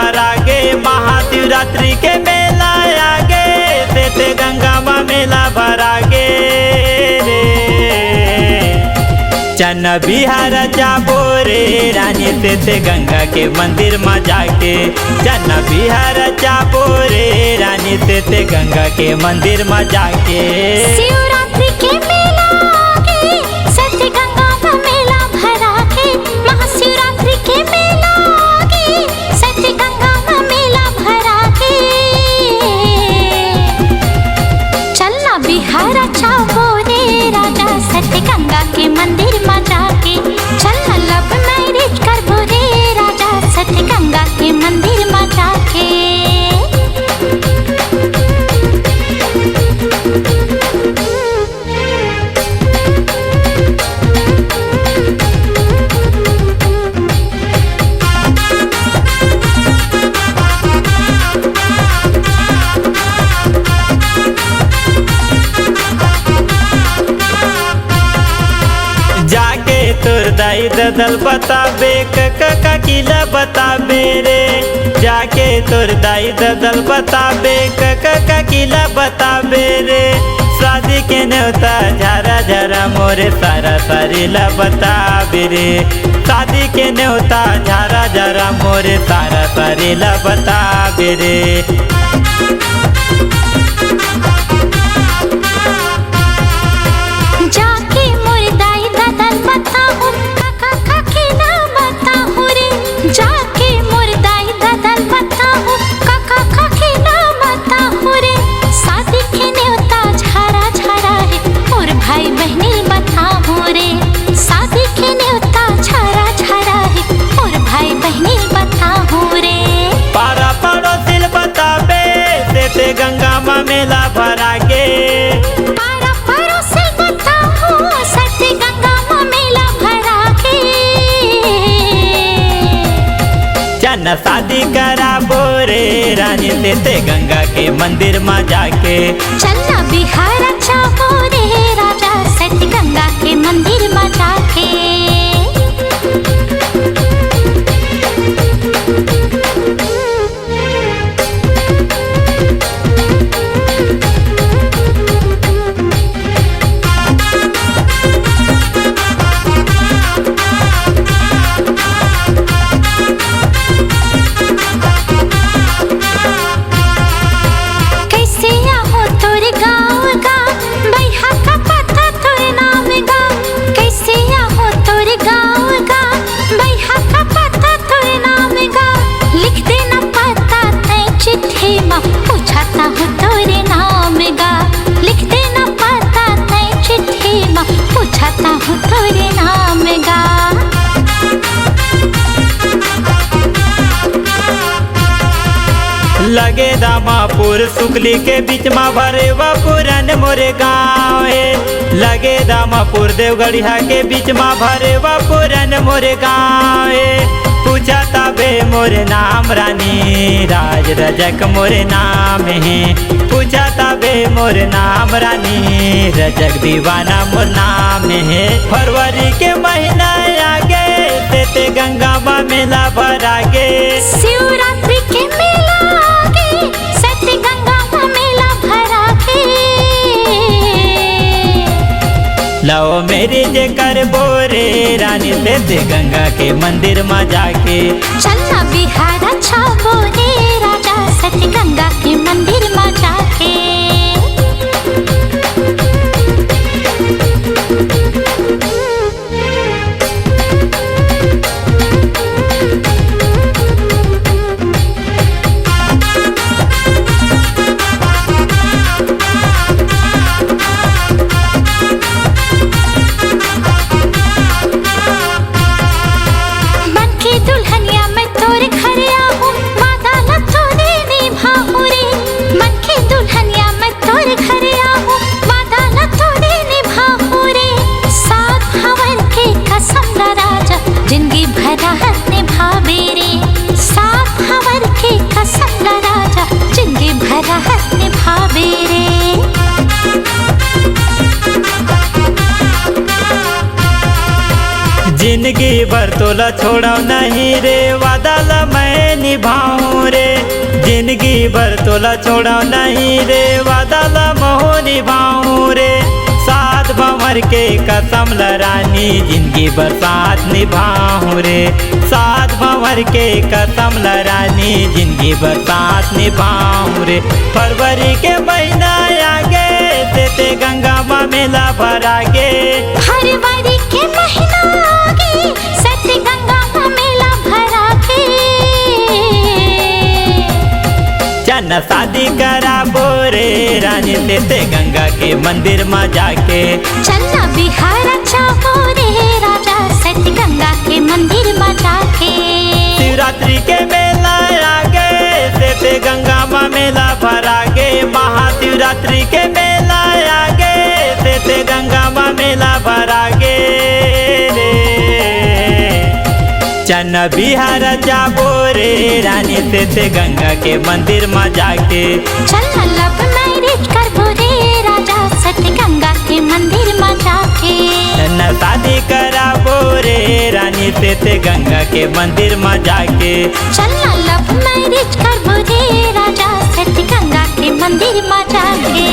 भरागे, महाशिवरात्रि के मेला आगे, देते गंगा माँ मेला भरागे रे। चन बिहार जाबो रे रानी देते गंगा के मंदिर में जाके, चन बिहार जाबो रे रानी देते गंगा के मंदिर में जाके। शिवरात्रि के मेला आगे, सत्य गंगा में मेला भरा के, महाशिवरात्रि के मेला आगे, सत्य गंगा में मेला भरा के। चलना बिहार जाबो रे राजा सत्य गंगा के मंदिर में जाके, चलना लव मैरिज करबो रे राजा सत्य गंगा के मंदिर में जाके। जाके तोर दाई ददल बताबे कका किला बताबे रे, जाके तोर दाई ददल बताबे कका किला बताबे रे। शादी के न्योता झरा झरा मोरे सारा सारीला बताबे रे, शादी के न्योता झरा झरा मोरे सारा सारीला बताबे रे। जाके मोर दाई ददल बताहूँ काका किला बताहूँ रे, जाके मोर दाई ददल बताहूँ काका किला बताहूँ रे। शादी के न्योता झरा झरा है और भाई बहनी बताहूँ रे, शादी के न्योता झरा झरा है और भाई बहनी बताहूँ रे। पारा पड़ोसिल बताबे देते गंगा माँ मेला भरागे, पारा पड़ोसी बताहूँ सत्य गंगा माँ मेला भरा के। चन शादी कराबो रे रानी देते गंगा के मंदिर में जाके। चलना बिहार जाबो रे राजा सत्य गंगा के मंदिर में जाके। कैसे आहो तोर गाँव गा, बैहा का पता तोर नाम गा। कैसे आहो तोर गाँव गा, बैहा का पता तोर नाम गा। लिख देना पता तै चिट्ठी में पूछता हूँ तोर नाम गा, लिख देना पता तै चिट्ठी में पूछता हूँ तोर नाम गा। लगे दामापुर सुकली के बीच में भरे व पुरन मोरे गाँव है, लगे दामापुर देवगढ़िया के बीच में भरे व पुरन मोरे गाँव है। पूछा तबे मोरे नाम रानी राज रजक मोरे नाम है, पूछा तबे मोरे नाम रानी रजक दीवाना मोर नाम है। फरवरी के महीना आगे देते गंगा माँ मेला भरागे, शिवरात्रि के मेला आगे, सत्य गंगा माँ मेला भरा के। लाओ मेरी जे कर बोरे रानी देते गंगा के मंदिर में जाके। चलना बिहार जाबो रे राजा सत्य गंगा के मंदिर में जाके। बनके दुल्हनिया मैं तोरे घर आऊँ, वादा न तोरे निभाऊँ रे। बनके दुल्हनिया मैं तोरे घर आऊँ, वादा न तोरे निभाऊँ रे। साथ हवन के कसम न राजा जिंदगी भर निभावे रे, साथ हवन के कसम न राजा जिंदगी भर निभावे रे। जिंदगी भर तोला छोड़ा नहीं रे, वादा ला मैं निभाऊं रे। जिंदगी भर तोला छोड़ा नहीं रे, वादा ला मोह निभाऊं रे। साथ भंवर के कसम लरानी, जिंदगी भर साथ निभाऊं रे। साथ भंवर के कसम लरानी, जिंदगी भर साथ निभाऊं रे। फरवरी के महीना आगे तेते गंगा माँ मेला भरागे। फरवरी के महीना आगे सत्य गंगा माँ मेला भरागे। चन्ना शादी कराबो रे रानी, तेते गंगा के मंदिर में जाके। चलना बिहार जाओ रे राजा, सत्य गंगा के मंदिर में जाके। शिवरात्रि के मेला आगे तेते गंगा माँ मेला भरागे। महाशिवरात्रि के मेला आगे तेते गंगा माँ मेला भरागे रे। चन्ना बिहार जाबो रे रानी, तेते गंगा के मंदिर में जाके। चलना लव मैरिज करबो रे राजा, सत्य गंगा के मंदिर में जाके। चन्ना शादी कराबो रे रानी, तेते गंगा के मंदिर में जाके। चलना लव मैरिज करबो रे राजा, सत्य गंगा के मंदिर में जाके।